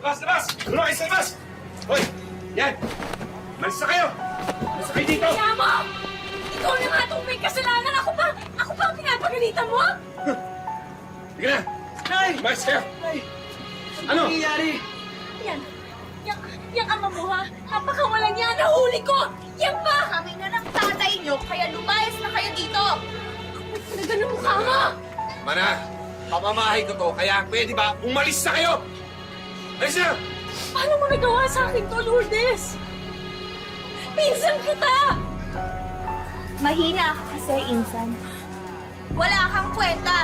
Labas! Labas! Doon kayo sa labas! Hoy! Yan! Malis na kayo! Malis na kayo dito! Kaya mo! Ikaw na nga itong may kasalanan! Ako pa ang pinapagalitan mo? Sige na! Nay! Malis kayo! Nay! Ano? nangyayari? Yang ama mo ha? Napakawalan niya! Nahuli ko! Yan ba? Kami na ng tatay niyo, kaya lumayas na kayo dito! Ay, talaga ng mukha mo! Mana! Papamahay ko to, kaya pwede ba umalis na kayo? Malis na! Paano mo nagawa sa akin to, Lourdes? Pinsan kita! Mahina ka kasi, Insan. Wala kang kwenta!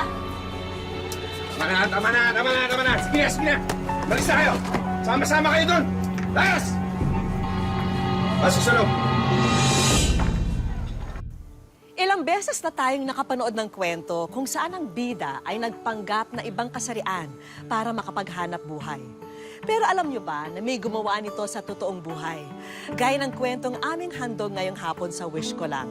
Tama na! Sige na! Malis na kayo! Sama-sama kayo doon! Layas! Pasok sa loob! Ilang beses na tayong nakapanood ng kwento kung saan ang bida ay nagpanggap na ibang kasarian para makapaghanap buhay. Pero alam nyo ba na may gumawa nito sa totoong buhay? Gaya ng kwentong aming handog ngayong hapon sa Wish Ko Lang.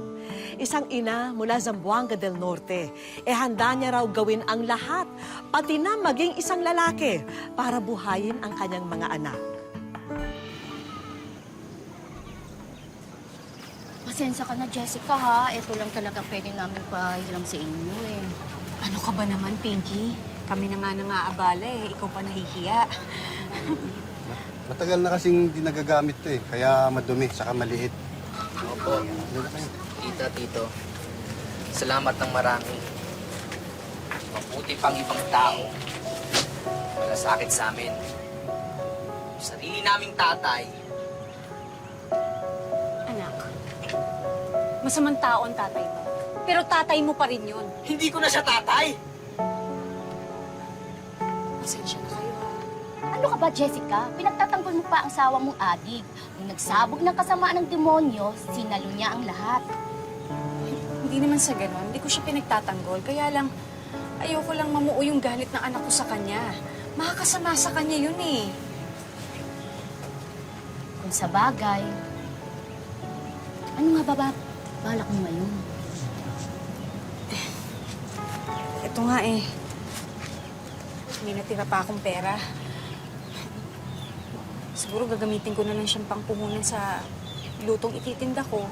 Isang ina mula Zamboanga del Norte, handa niya raw gawin ang lahat, pati na maging isang lalaki para buhayin ang kanyang mga anak. Pasensya ka na, Jessica, ha? Ito lang talaga pwede namin pahiram sa inyo, eh. Ano ka ba naman, Pinky? Kami na nga nangaabala eh. Ikaw pa nahihiya. Matagal na kasing di nagagamit to eh, kaya madumi, saka maliit. Opo. Tita, tito. Salamat ng marami. Mabuti pang ibang tao. Malasakit sa amin. Yung sarili naming tatay. Anak, masamang tao ang tatay mo. Pero tatay mo pa rin yun. Hindi ko na siya tatay! Pasensya na kayo, ha? Ano ka ba, Jessica? Pinagtatanggol mo pa ang sawa mong adik. Nung nagsabog ng kasamaan ng demonyo, sinalo niya ang lahat. Hindi naman sa ganon. Hindi ko siya pinagtatanggol. Kaya lang, ayoko lang mamuo yung galit ng anak ko sa kanya. Makakasama sa kanya yun eh. Kung sa bagay, ano nga ba balak mo ngayon? Ito nga eh. May natira pa akong pera. Siguro gagamitin ko na lang siyang pangpuhunan sa lutong ititinda ko.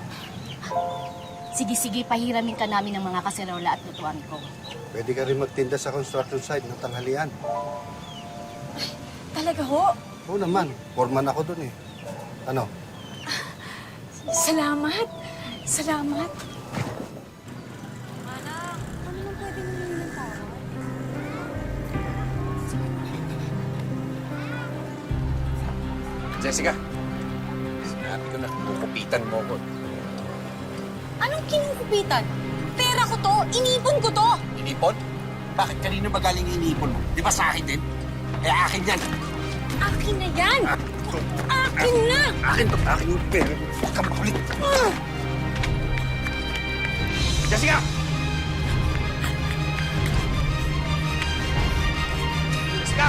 Sige, pahiramin ka namin ng mga kaserola at lutuan ko. Pwede ka rin magtinda sa construction site ng tanghalian. Talaga ho? Oo naman, foreman ako dun eh. Ano? Salamat. Salamat. Anak, ano nang pwede namin ng tawad? Jessica, sinabi ko na kukupitan mo ko. Anong kinukupitan? Pera ko to! Inipon ko to! Inipon? Bakit kanino ba galing yung inipon mo? Di ba sa akin din? Eh, akin yan. Akin na yan! Akin na! Akin to, akin yung pera. Huwag kang makulit. Jessica! Jessica!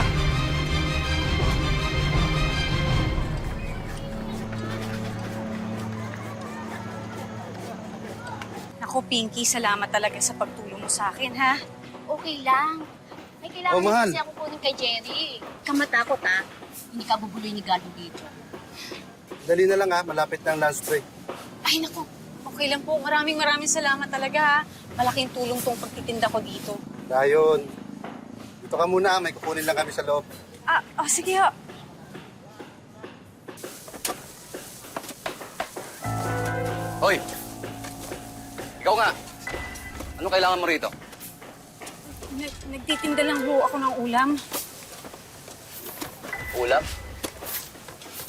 Ako, Pinky, salamat talaga sa pagtulong mo sa akin, ha? Okay lang. May kailangan Oh, mahal. kasi ako kunin kay Jerry. Kamatakot, ha? Hindi ka bubuloy ni Galo dito. Dali na lang ha, malapit na ang lunch break. Ay, naku. Okay lang po. Maraming salamat talaga, ha? Malaking tulong tong pagtitinda ko dito. Dayon, dito ka muna, may kukunin lang kami sa loob. Sige, ha. Hoy! Ikaw nga! Ano kailangan mo rito? Nagtitinda lang ho ako ng ulam. Ulam?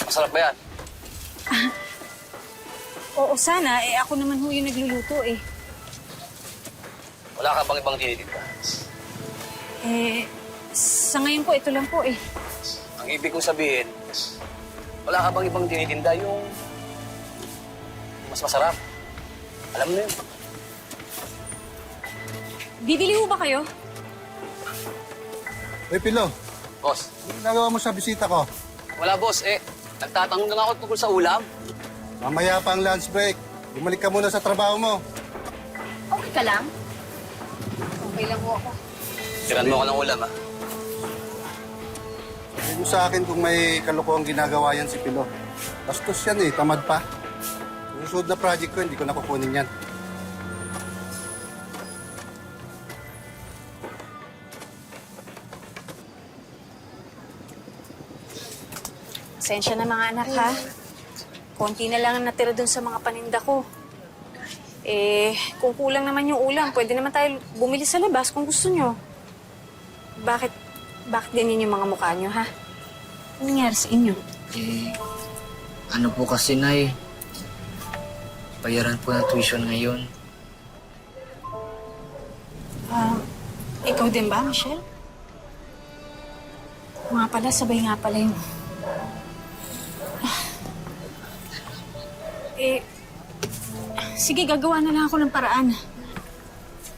Masarap ba yan? Oo, sana. Ako naman ho yung nagluluto, eh. Wala ka bang ibang tinitinda? Sa ngayon po, ito lang po, eh. Ang ibig kong sabihin, wala ka bang ibang tinitinda yung mas masarap? Alam mo na yun. Bibili ho ba kayo? Hey, Pilo, Boss, ano ginagawa mo sa bisita ko? wala boss. Nagtatanong lang ako tungkol sa ulam. Mamaya pa ang lunch break. Bumalik ka muna sa trabaho mo. Okay ka lang? Okay lang ho ako. Tiran mo ako ng ulam, ah. Hindi mo sa akin kung may kalokohang ginagawa yan si Pilo. Bastos yan eh, tamad pa. Sa susunod na project ko, hindi ko nakukunin yan. Pasensya na mga anak, ha? Konti na lang ang natira dun sa mga paninda ko. Kung kulang naman yung ulam, pwede naman tayo bumili sa labas kung gusto nyo. Bakit ganyan yung mga mukha nyo, ha? Ano nangyari sa inyo? Ano po kasi, Nay? Bayaran po ng tuition ngayon. Ikaw din ba, Michelle? Nga pala, sabay nga pala yung... Sige, gagawa na lang ako ng paraan.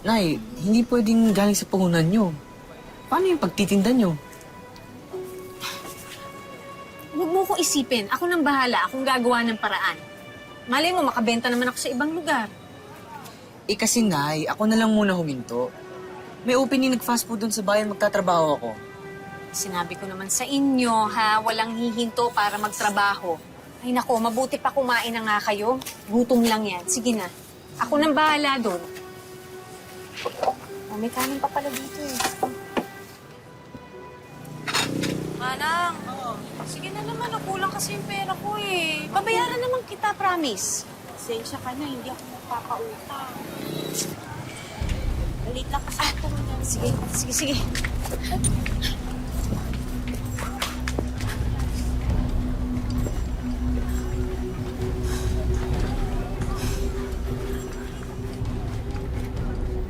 Nay, hindi pwedeng galing sa puhunan nyo. Paano yung pagtitinda nyo? Huwag mo ko isipin. Ako nang bahala. Akong gagawa ng paraan. Malay mo, makabenta naman ako sa ibang lugar. Kasi, Nay, ako na lang muna huminto. May opening nag-fast food dun sa bayan, magtatrabaho ako. Sinabi ko naman sa inyo, ha? Walang hihinto para magtrabaho. Ay nako, mabuti pa kumain na nga kayo. Gutom lang yan. Sige na. Ako nang bahala doon. Oh, may kanin pa pala dito eh. Manang, sige na naman. Kulang kasi yung pera ko eh. Babayaran naman kita, promise. Pasensya ka na, hindi ako magpapautang. Balit lang kasi ito. Sige.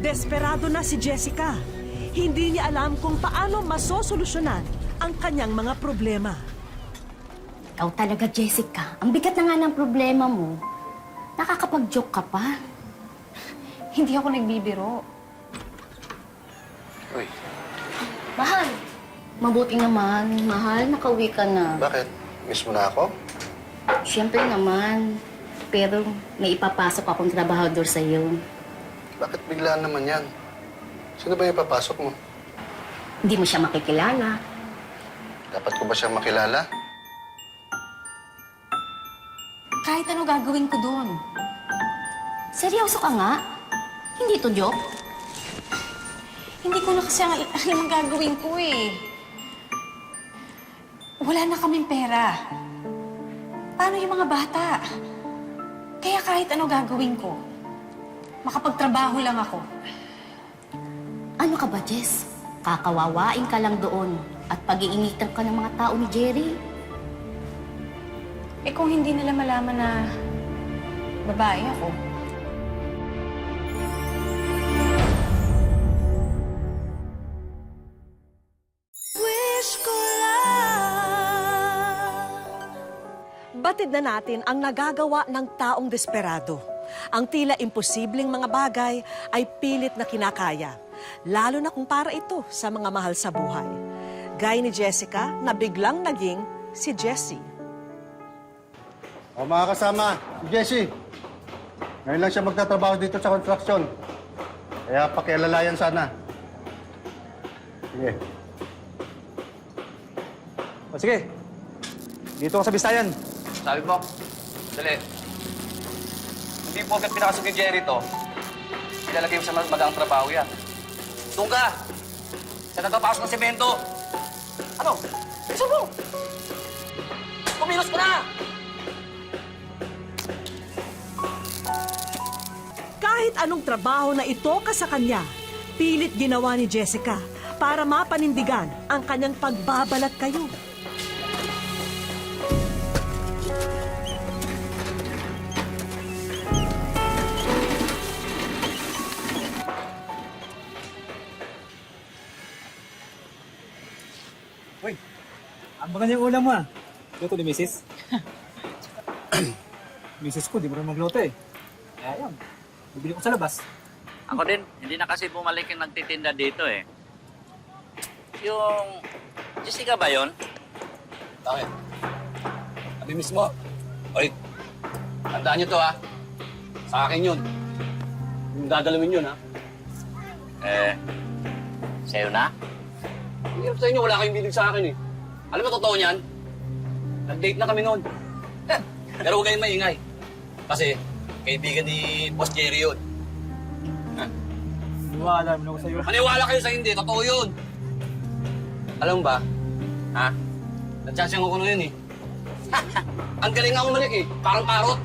Desperado na si Jessica. Hindi niya alam kung paano masosolusyonan ang kanyang mga problema. Ikaw talaga, Jessica. Ang bigat na nga ng problema mo. Nakakapag-joke ka pa. Hindi ako nagbibiro. Uy, Mahal. Mabuti naman. Mahal, nakauwi ka na. bakit? Miss mo na ako? Siyempre naman. Pero may ipapasok akong trabahador sa'yo. Bakit biglaan naman yan? Sino ba yung papasok mo? Hindi mo siya makikilala. Dapat ko ba siyang makilala? Kahit ano gagawin ko doon. Seryoso ka nga? Hindi to joke? Hindi ko na kasi alam ang gagawin ko eh. Wala na kaming pera. Paano yung mga bata? Kaya kahit ano gagawin ko, makapagtrabaho lang ako. Ano ka ba, Jess? Kakawawain ka lang doon at pag-iinitan ka ng mga tao ni Jerry. Kung hindi nila malaman na babae ako, Batid na natin ang nagagawa ng taong desperado. Ang tila imposibleng mga bagay ay pilit na kinakaya, lalo na kung para ito sa mga mahal sa buhay. Gaya ni Jessica na biglang naging si Jessie. O mga kasama, si Jessie. Ngayon lang siya magtatrabaho dito sa construction. Kaya pakialalayan sana. Sige. O sige, dito ako sa Bistayan. Sabi mo, dali. Hindi po agad pinakasok ni Jerry to. Ilalagay mo sa magang trabaho yan. Doon ka! Sa nagpapasok ng semento! Ano? Bilisan mo! Kumilos ka na! Kahit anong trabaho na itoka sa kanya, pilit ginawa ni Jessica para mapanindigan ang kanyang pagbabalat kayo. Uy, ang maganda yung ulam mo ah. Luto ni Mrs. Mrs. ko, di mo rin magluto eh. Kaya yan, bibili ko sa labas. Ako din, hindi na kasi bumalik yung nagtitinda dito eh. Yung... Jessica ba yun? Bakit? Sabi mismo. Oy, tandaan niyo to ha. Sa akin yun. Yung dadalawin yun ha. Sa'yo na? Hirap sa inyo, wala kayong bilig sa akin eh. Alam mo, totoo niyan? Nag-date na kami noon. Pero huwag kayong maingay. Kasi, kaibigan ni Boss Jerry yun. Wala naman ako sa'yo. Maniwala kayo sa hindi, totoo yun. Alam mo ba? Ha? Nag-chance yung kukuno yun eh. Ang galing nga umalik eh. Parang parot.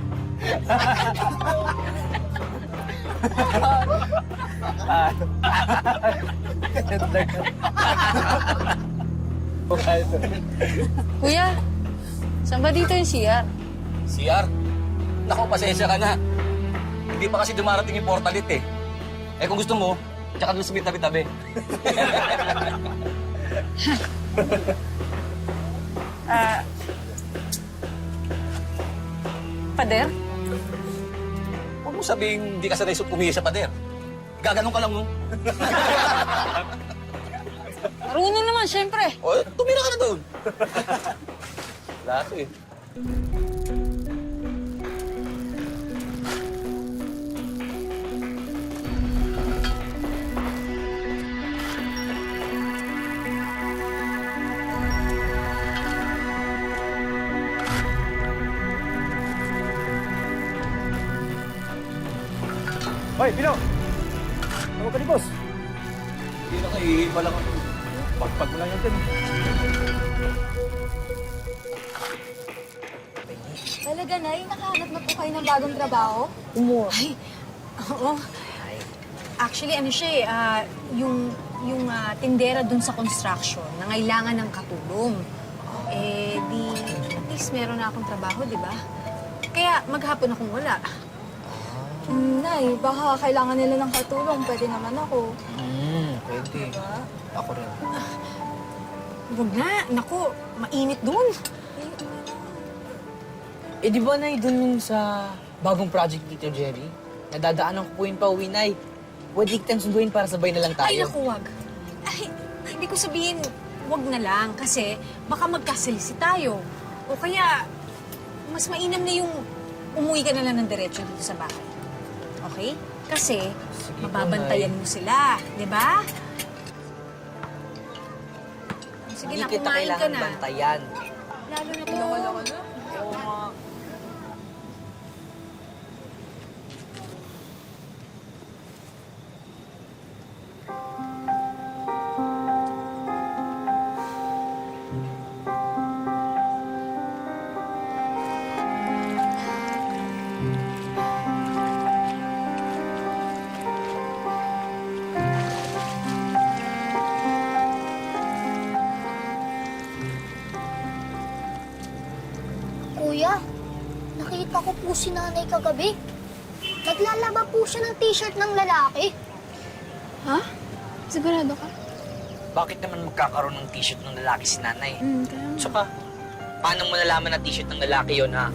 Kuya, saan ba dito yung CR? CR? Naku, pasensya ka na. Hindi pa kasi dumarating yung portalit eh. Eh kung gusto mo, tsaka doon sa may tabi-tabi. Pader? Huwag mo sabihin hindi ka sanay umihi sa pader. Gaganon ka lang mo. Marunong naman, syempre. O, tumira ka na doon. Lahat eh. Hoy, Pino! Tawag ka ni boss. Hindi na kayo, lang ako. Pagpag mo lang yan din. Talaga, Nay? Nakahanap na po kayo ng bagong trabaho? Ay, oo. Actually, ano siya eh, yung tindera dun sa construction, nangailangan ng katulong. Eh, di, at least meron na akong trabaho, di ba? Kaya maghapon akong wala. Nay, baka kailangan nila ng katulong. Pwede naman ako. Pwede. Diba? Ako rin. Huwag na, naku, mainit dun. Eh, di ba, Nay, dun yung sa bagong project ni Tito Jerry? Nadadaanan ko po yung pauwi, Nay. Pwede kitang sunduin para sabay na lang tayo. Ay, naku, wag. Ay, hindi ko sabihin, wag na lang, kasi baka magkasalisi tayo. O kaya, mas mainam na yung umuwi ka na lang ng diretso dito sa bahay. Okay? Kasi, Sige po, mababantayan mo sila, di ba? Sige Hindi na, kita kumain ka kailangan na. bantayan. Lalo na to. Oo nga. Kuya, nakita ko po si nanay kagabi. Naglalaba po siya ng t-shirt ng lalaki. Ha? Sigurado ka? Bakit naman magkakaroon ng t-shirt ng lalaki si nanay? Kaya... Tsaka, paano mo nalaman na t-shirt ng lalaki yon ha?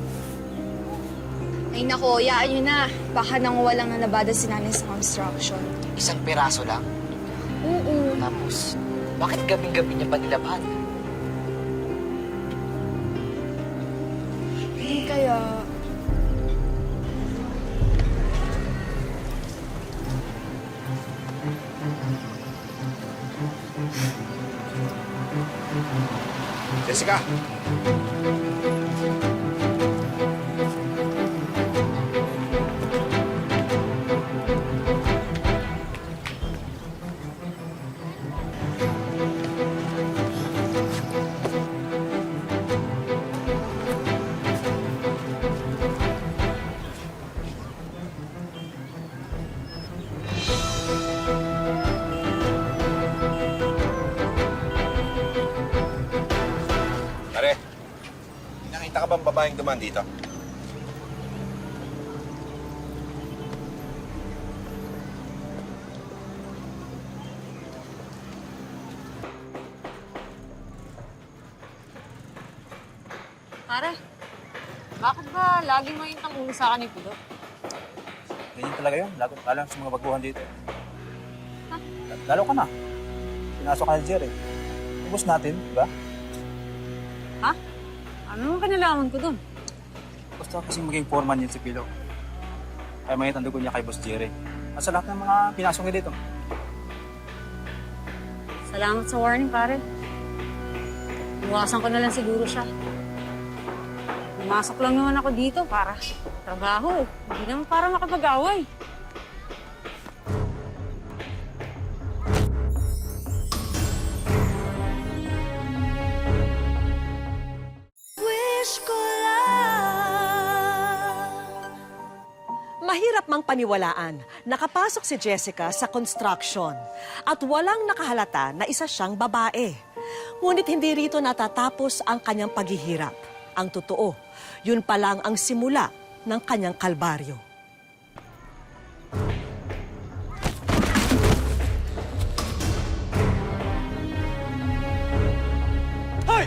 Ay nako, yaan nyo na. Baka nanguwa lang na nabada si nanay sa construction. Isang piraso lang. Oo. Tapos, bakit gabing-gabi niya pa nilabahan? Hindi kaya... Jessica! Pare, nakita ka bang babaeng dumaan dito? Pare, bakit ba lagi mo yung tanong sa akin ni Pulo? Ganyan talaga yun. Lalo sa mga baguhan dito. Lalo ka na. Pinasok ka ni Jerry. Ubus natin, di ba? Ha? Ano naman kanalaman ko dun? Gusto kasi maging foreman yun si Pilo. Kaya may tandugo niya kay Boss Jerry. At sa lahat ng mga pinasok niya dito. Salamat sa warning, pare. Iwasan ko na lang siguro siya. Pumasok lang naman ako dito para trabaho. Hindi naman para makapag-away. Mahirap mang paniwalaan, nakapasok si Jessica sa construction at walang nakahalata na isa siyang babae. Ngunit hindi rito natatapos ang kanyang paghihirap. Ang totoo, yun pa lang ang simula ng kanyang kalbaryo. Hoy!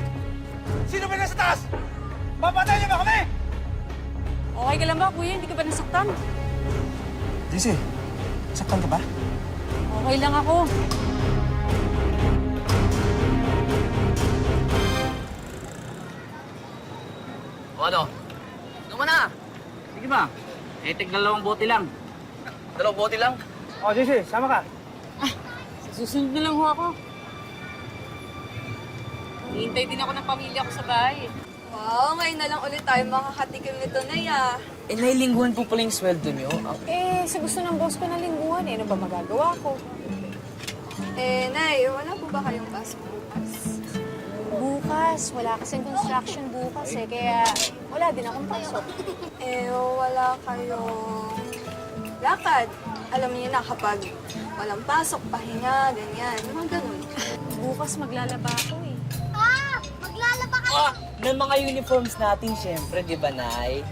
Sino ba nasa taas? Papatay niyo ba kami? Okay ka lang ba, kuya? Hindi ka ba nasaktan? JC, saktan ka ba? Okay lang ako. O ano? Ano mo na? Sige ba? Dalawang bote lang. Dalawang bote lang? Oh, JC, sama ka. Sa susunod na lang ho ako. Hihintay din ako ng pamilya ko sa bahay. Wow, ngayon na lang ulit tayo makakatikim nito na ya. Eh, nailingguhan po pala yung sweldo niyo. Sa gusto ng boss ko na lingguhan ano ba magagawa ko? Nay, wala po ba kayong pasok bukas? Bukas, wala kasing construction bukas kaya wala din akong pasok. Wala kayong lakad. Alam niyo na kapag walang pasok, pahinga, ganyan. Mga ganun. Bukas maglalaba ako Maglalaba ka! Ng mga uniforms natin, syempre, di ba, Nay?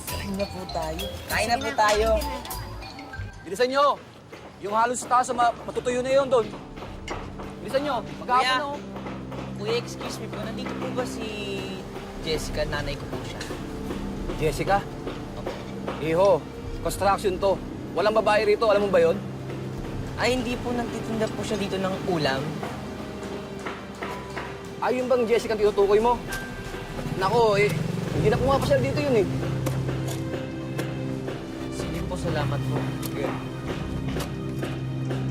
Kain na po tayo. Kain na po tayo. Bilisan nyo! Yung halos sa taas, matutuyo na yun doon. Bilisan nyo, maghahapon na oh. Kuya, excuse me po, nandito po ba si Jessica? Nanay ko po siya. Jessica? Iho, construction to. Walang babae rito, alam mo ba yun? Ay, hindi po nagtitinda po siya dito ng ulam. Ayun bang Jessica ang tinutukoy mo? Nako, hindi na pumapasyal dito yun eh. Sige po, salamat po. Sige.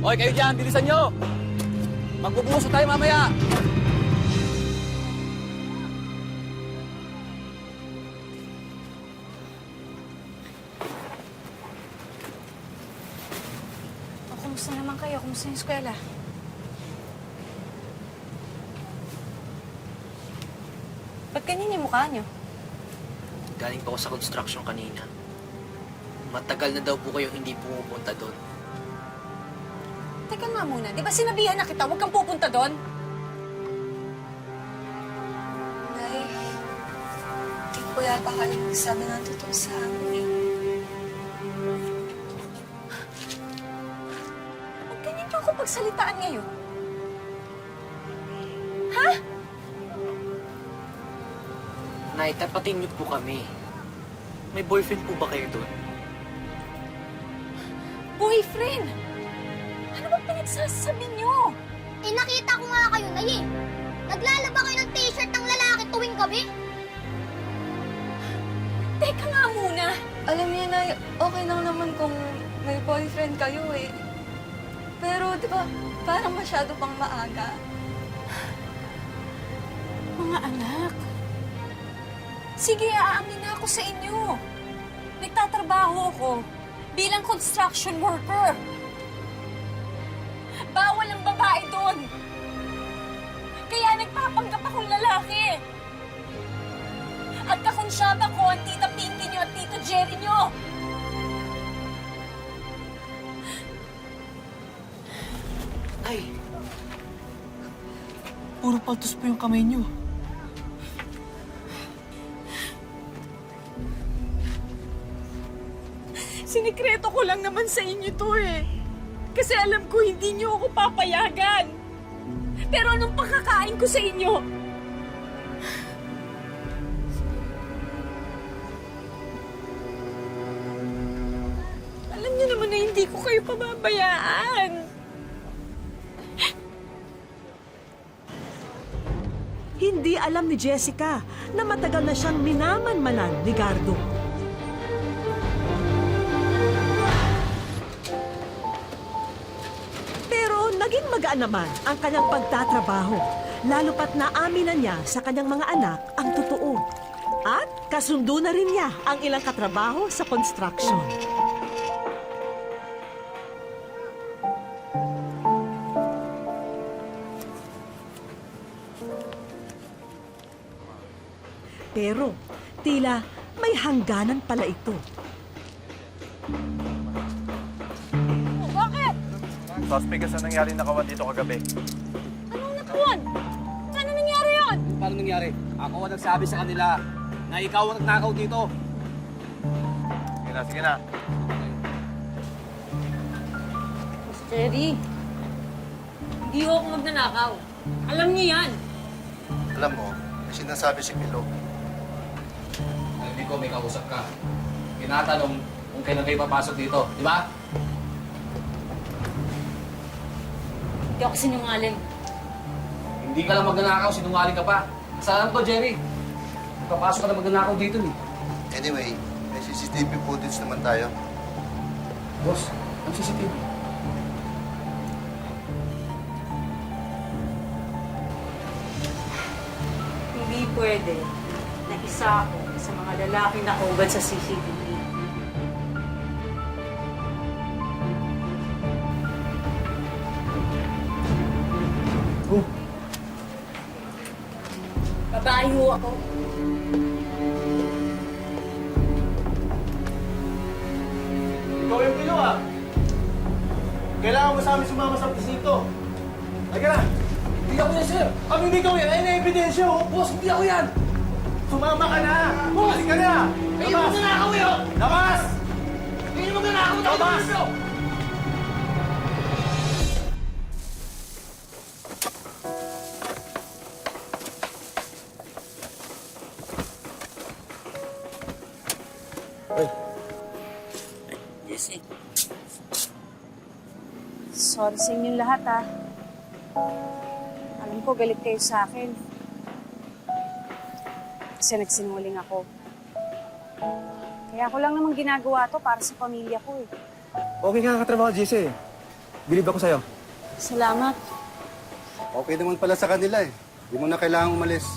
Hoy, kayo dyan, bilisan nyo! Magbubuhos na tayo mamaya! Kumusta naman kayo? Kumusta yung eskwela? Ba't ganyan yung mukha niyo? Galing po ako sa construction kanina. Matagal na daw po kayong hindi pumupunta doon. Teka nga muna, di ba sinabihan na kita, huwag kang pupunta doon? Nay, hindi po yata kayo magsabi ng totoo sa amin. Ba't ganyan niyo ako pagsalitaan ngayon? Ha? Nay, tapatin niyo po kami. May boyfriend po ba kayo doon? Boyfriend? Ano bang pinagsasabi niyo? Nakita ko nga kayo, Nay eh. Naglalaba kayo ng t-shirt ng lalaki tuwing gabi. Teka nga muna. Alam niyo na, okay lang naman kung may boyfriend kayo eh. Pero di ba, parang masyado pang maaga. Mga anak, sige, aamin na ako sa inyo. Nagtatrabaho ako bilang construction worker. Bawal ang babae doon. Kaya nagpapanggap akong lalaki. At kakonsyaba ko ang tita Pinky niyo at tito Jerry niyo. Ay! Puro paltos po yung kamay niyo. Sinikreto ko lang naman sa inyo to eh. Kasi alam ko hindi niyo ako papayagan. Pero anong pakakain ko sa inyo? Alam niyo naman na hindi ko kayo pababayaan. Hindi alam ni Jessica na matagal na siyang minamanmanan ni Gardo. Pero naging Magaan magaan naman ang kanyang pagtatrabaho, lalo pat naamin na niya sa kanyang mga anak ang totoo. At kasundo na rin niya ang ilang katrabaho sa construction. Pero tila may hangganan pala ito. Bakit? Suspect ka sa nangyaring nakawan dito kagabi. Anong nakawan? Paano nangyari yun? Paano nangyari? Ako ang nagsabi sa kanila na ikaw ang nagnakaw dito. Sige na. Jerry, hindi ako magnanakaw. Alam niyo yan. Alam mo, may sinasabi si Milo. Hindi ko may kausap ka. Tinatanong kung kailan kayo papasok dito, di ba? Hindi ako sinungaling. Hindi ka lang magnanakaw, sinungaling ka pa. Saan to, Jerry? Papasok ka na magnanakaw dito, eh. Anyway, may CCTV footage naman tayo. Boss, ang CCTV. Hindi pwede na isa ako sa mga lalaking nakahubad sa CCTV. Babae ho ako. Ikaw yung Milo ah. Kailangan mo sa amin sumama sa presinto. Halika na. Hindi ako yan, sir. Kami hindi ikaw yan. Ayun na ebidensya oh. Boss, hindi ako yan. Sumama ka na. Halika na. Kayo yung magnanakaw yun! Labas! Kayo yung magnanakaw! Labas! Sorry sa inyong lahat, ha. Alam ko, galit kayo sa akin. Kasi nagsinungaling ako. Kaya ako lang naman ginagawa to para sa pamilya ko, eh. Okay ka katrabaho, JC. Bilib ako sa'yo. Salamat. Okay naman pala sa kanila eh. Hindi mo na kailangang umalis.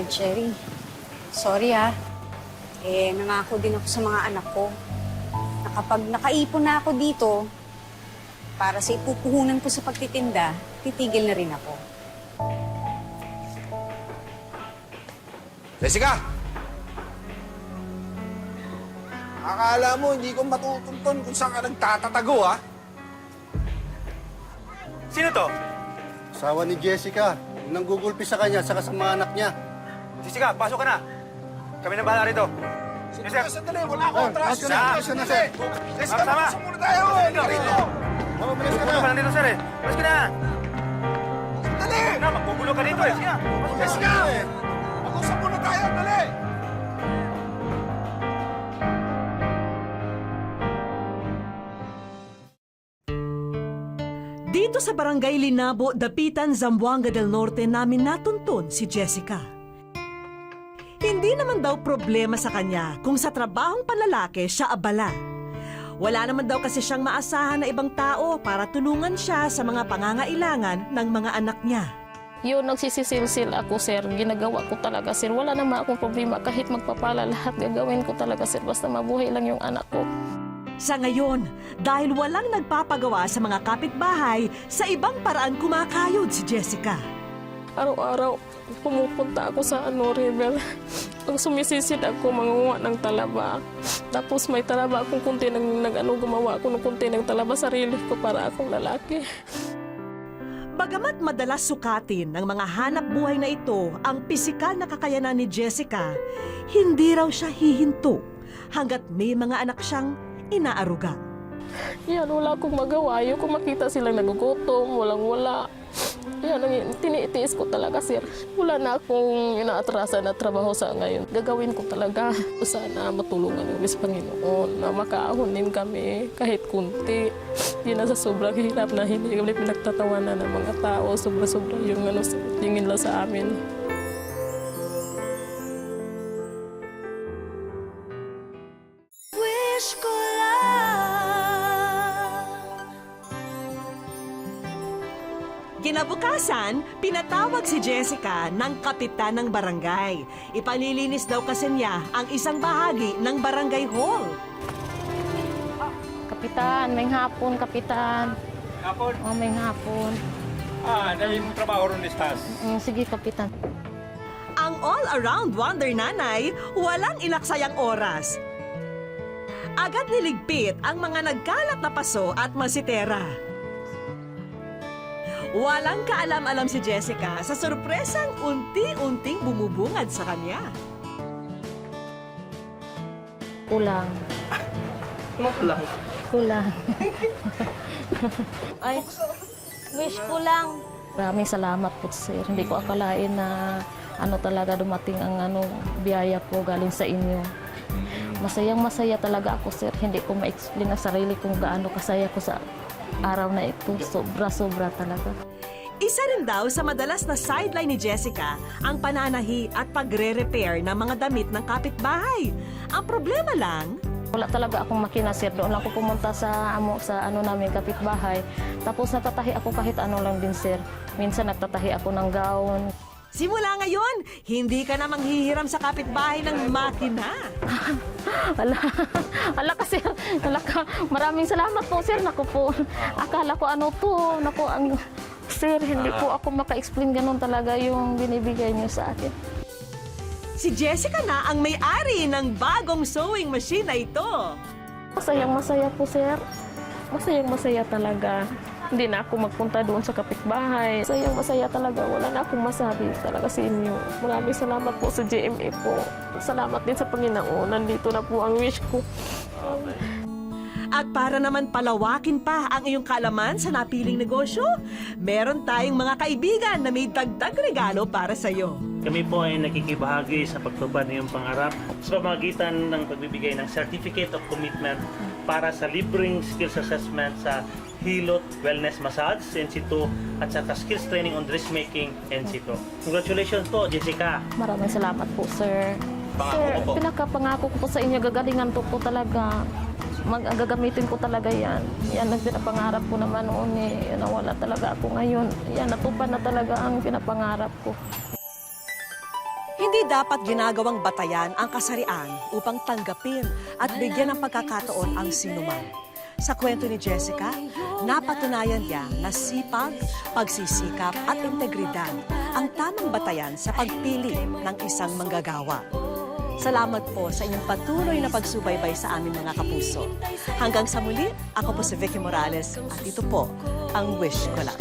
Jerry, sorry, ha. Nangako din ako sa mga anak ko na kapag nakaipon na ako dito, para sa ipupuhunan ko sa pagtitinda, titigil na rin ako. Jessica! Akala mo, hindi ko matutunton kung saan ka nagtatatago, ha? Sino to? Asawa ni Jessica, yung nanggugulpi sa kanya sa mga anak niya. Jessica, pasok ka na. Kami na bahala rito. Sandali, sandali. Wala akong atraso Pasok na, pasok na, sir. Jessica, Sama. pasok muna tayo. Dito. Mabilis ka Puno ka na. na dito, sir eh. Palis ka na. Sandali! Na, magbubulo ka dito eh. Sige na. Jessica! Mag-usap muna tayo. Dali! Dito sa Barangay Linabo, Dapitan, Zamboanga del Norte namin natuntun si Jessica. Hindi naman daw problema sa kanya kung sa trabahong panlalaki siya abala. Wala naman daw kasi siyang maasahan na ibang tao para tulungan siya sa mga pangangailangan ng mga anak niya. Yun, nagsisisilsil ako, sir. Ginagawa ko talaga, sir. Wala naman akong problema. Kahit magpapala lahat, gagawin ko talaga, sir. Basta mabuhay lang yung anak ko. Sa ngayon, dahil walang nagpapagawa sa mga kapitbahay, sa ibang paraan kumakayod si Jessica. Araw-araw, pumupunta ako sa river. Pag sumisisid ako, mangunguha ng talaba. Tapos may talaba akong kunti gumawa ako ng kunti ng talaba sarili ko para akong lalaki. Bagamat madalas sukatin ng mga hanap buhay na ito ang pisikal na kakayanan ni Jessica, hindi raw siya hihinto hanggat may mga anak siyang inaaruga. Yan, wala akong magawa. Ayoko makita silang nagugutom, walang-wala. Yan, tinitiis ko talaga, sir. Wala na akong inaatrasan na trabaho sa ngayon. Gagawin ko talaga. Sana matulungan yung Diyos Panginoon na makaahon din kami kahit kunti. Hindi na sa sobrang hirap na hindi kami pinagtatawanan ng mga tao. Sobra-sobra yung tingin lang sa amin. Wish ko lang Kinabukasan, pinatawag si Jessica ng kapitan ng barangay. Ipanlilinis daw kasi niya ang isang bahagi ng barangay hall. Kapitan, may hapon, kapitan. Kapon. Oh, may hapon. Dahil yung trabaho ron listas. Sige, kapitan. Ang all-around wonder nanay, walang ilaksayang oras. Agad niligpit ang mga nagkalat na paso at masitera. Walang kaalam-alam si Jessica sa sorpresang unti-unting bumubungad sa kanya. Kulang. Kulang. Kulang. Ay, wish ko lang. Maraming salamat po, sir. Hindi ko akalain na talaga dumating ang biyaya ko galing sa inyo. Masayang-masaya talaga ako, sir. Hindi ko ma-explain ang sarili kung gaano kasaya ko sa araw na ito. Sobra-sobra talaga. Isa rin daw sa madalas na sideline ni Jessica ang pananahi at pagre-repair ng mga damit ng kapitbahay. Ang problema lang, Wala talaga akong makina, sir. Doon lang ako pumunta sa namin kapitbahay. Tapos nagtatahi ako kahit ano lang din, sir. Minsan nagtatahi ako ng gown. simula ngayon, hindi ka na manghihiram sa kapitbahay ng makina. Ala ka, sir. Maraming salamat po, sir. Naku po. Akala ko sir, hindi po ako maka-explain ganun talaga yung binibigay niyo sa akin. Si Jessica na ang may-ari ng bagong sewing machine na ito. Masayang-masaya po, sir. Masayang-masaya talaga. Hindi na ako magpunta doon sa kapitbahay. Masayang-masaya talaga. Wala na akong masabi talaga sa inyo. Maraming salamat po sa GMA po. Salamat din sa Panginoon. Nandito na po ang wish ko. At para naman palawakin pa ang iyong kaalaman sa napiling negosyo, meron tayong mga kaibigan na may dagdag regalo para sa iyo. Kami po ay nakikibahagi sa pagtupad ng iyong pangarap sa pamamagitan ng pagbibigay ng Certificate of Commitment para sa libreng skills assessment sa Hilot Wellness Massage, NC2, at saka Skills Training on Dressmaking, NC2. Congratulations po, Jessica! Maraming salamat po, sir. Sir, pinakapangako ko po sa inyo, gagalingan to po talaga. Gagamitin ko talaga yan. Yan ang pinapangarap ko naman noon eh. Nawala talaga ako ngayon. Yan, natupad na talaga ang pinapangarap ko. Hindi dapat ginagawang batayan ang kasarian upang tanggapin at bigyan ng pagkakataon ang sinuman. Sa kwento ni Jessica, napatunayan niya na sipag, pagsisikap at integridad ang tamang batayan sa pagpili ng isang manggagawa. Salamat po sa inyong patuloy na pagsubaybay sa aming mga kapuso. Hanggang sa muli, ako po si Vicky Morales at ito po ang Wish Ko Lang.